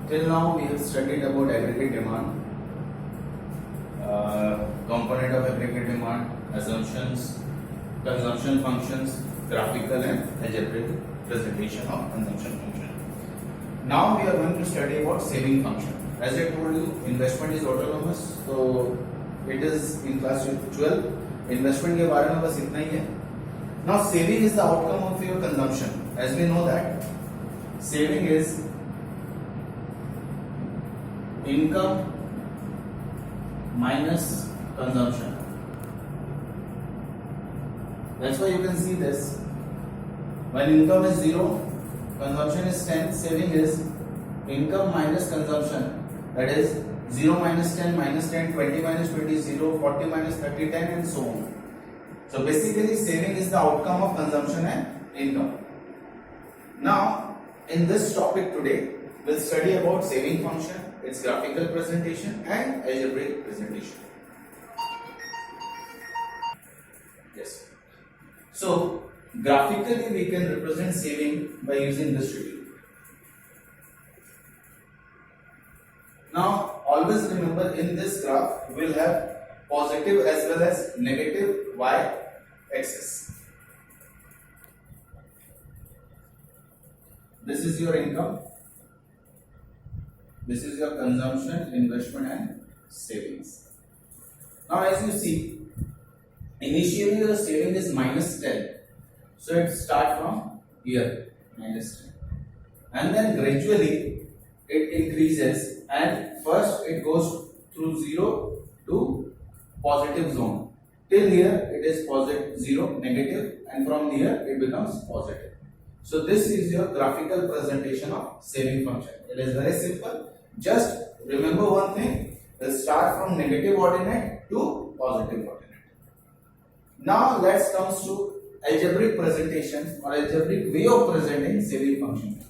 Till now we have studied about aggregate demand, component of aggregate demand, assumptions, consumption functions, graphical and algebraic presentation of consumption function. Now we are going to study about saving function. As I told you, investment is autonomous, so it is in class 12. Investment के बारे में बस इतना ही है. Now saving is the outcome of your consumption. As we know that saving is income minus consumption. That's why you can see this. When income is 0, consumption is 10, saving is income minus consumption. That is 0 minus 10 minus 10, 20 minus 20, 0, 40 minus 30, 10 and so on. So basically saving is the outcome of consumption and income. Now in this topic today, we'll study about saving function, its graphical presentation and algebraic presentation. Yes. So graphically we can represent saving by using this figure. Now always remember, in this graph we will have positive as well as negative y axis. This is your income, this is your consumption, investment and savings. Now as you see, initially the saving is minus 10. So it starts from here, minus 10. And then gradually it increases, and first it goes through 0 to positive zone. Till here it is positive 0, negative, and from here it becomes positive. So this is your graphical presentation of saving function. It is very simple. Just remember one thing, we'll start from negative ordinate to positive ordinate. Now let's come to algebraic presentation or algebraic way of presenting saving function.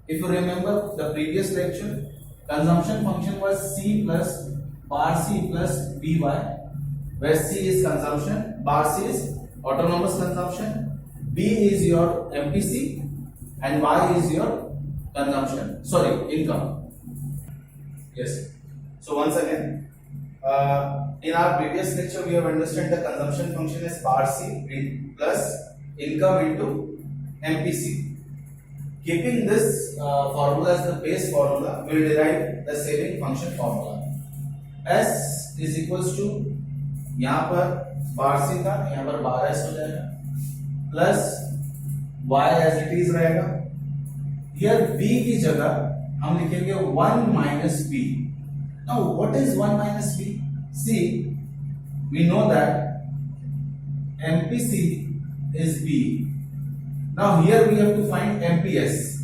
If you remember the previous lecture, consumption function was C plus bar C plus By, where C is consumption, bar C is autonomous consumption, B is your MPC and Y is your consumption, income. Yes. So once again, in our previous lecture we have understood the consumption function is bar C plus income into MPC. Keeping this formula as the base formula, we will derive the saving function formula. S is equals to, यहाँ पर बार सी था, यहाँ पर बार S हो जाएगा, plus y as it is रहेगा. Here b की जगह हम लिखेंगे 1 minus b. Now what is 1 minus b? See, we know that MPC is b. Now here we have to find MPS.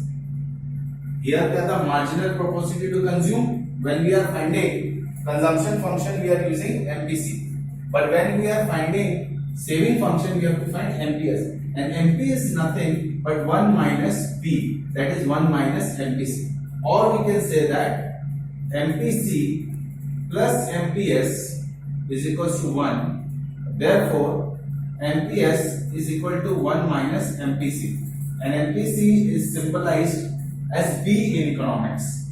Here क्या था, marginal propensity to consume. When we are finding consumption function, we are using MPC. But when we are finding saving function, we have to find MPS. And MP is nothing but 1 minus B. That is 1 minus MPC. Or we can say that MPC plus MPS is equals to 1. Therefore, MPS is equal to 1 minus MPC. And MPC is symbolized as B in economics.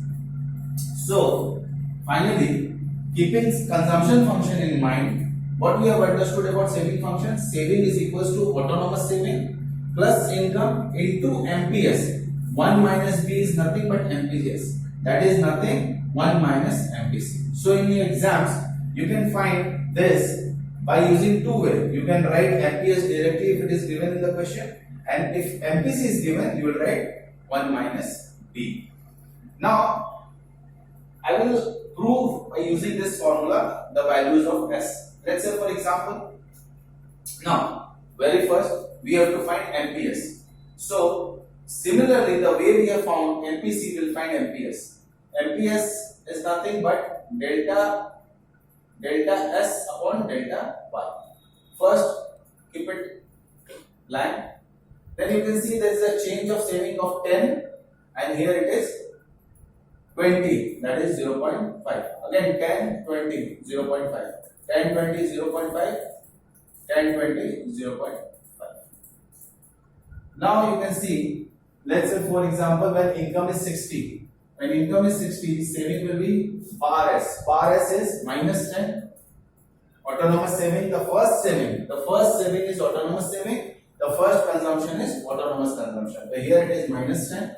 So, finally, keeping consumption function in mind, what we have understood about saving function, saving is equals to autonomous saving plus income into MPS. 1 minus B is nothing but MPS. That is nothing, 1 minus MPC. So in your exams, you can find this by using two ways. You can write MPS directly if it is given in the question, and if MPC is given, you will write 1 minus B. Now, I will prove by using this formula the values of S. Let's say for example, now very first we have to find MPS. So similarly, the way we have found MPC, will find MPS. MPS is nothing but delta S upon delta Y. First keep it line. Then you can see there is a change of saving of 10, and here it is 20, that is 0.5. Again 10, 20, 0.5. 10, 20, 0.5, 10, 20, 0.5. Now you can see, let's say for example, when income is 60, When income is 60, saving will be bar S. Bar S is minus 10. Autonomous saving, the first saving is autonomous saving. The first consumption is autonomous consumption. So here it is minus 10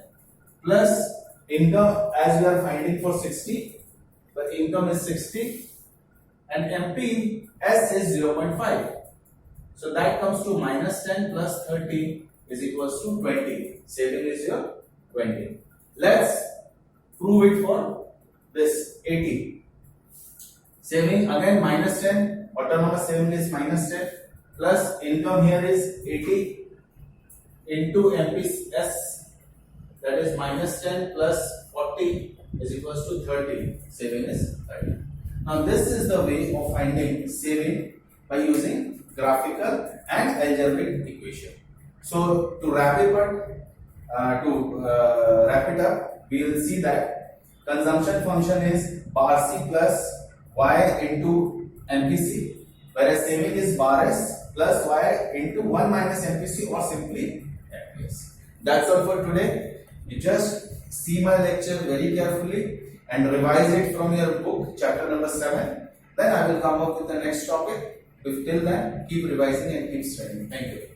plus income as we are finding for 60. The income is 60 and MPS is 0.5. So that comes to minus 10 plus 30 is equals to 20. Saving is your 20. Let's prove it for this 80. Saving again minus 10. Autonomous saving is minus 10 plus income here is 80 into MPS, that is minus 10 plus 40 is equals to 30. Saving is 30. Now this is the way of finding saving by using graphical and algebraic equation. So to wrap it up, we will see that consumption function is bar C plus y into MPC, whereas saving is bar S plus y into 1 minus MPC or simply MPS. That's all for today. You just see my lecture very carefully and revise it from your book, chapter number 7. Then I will come up with the next topic. Till then, keep revising and keep studying. Thank you.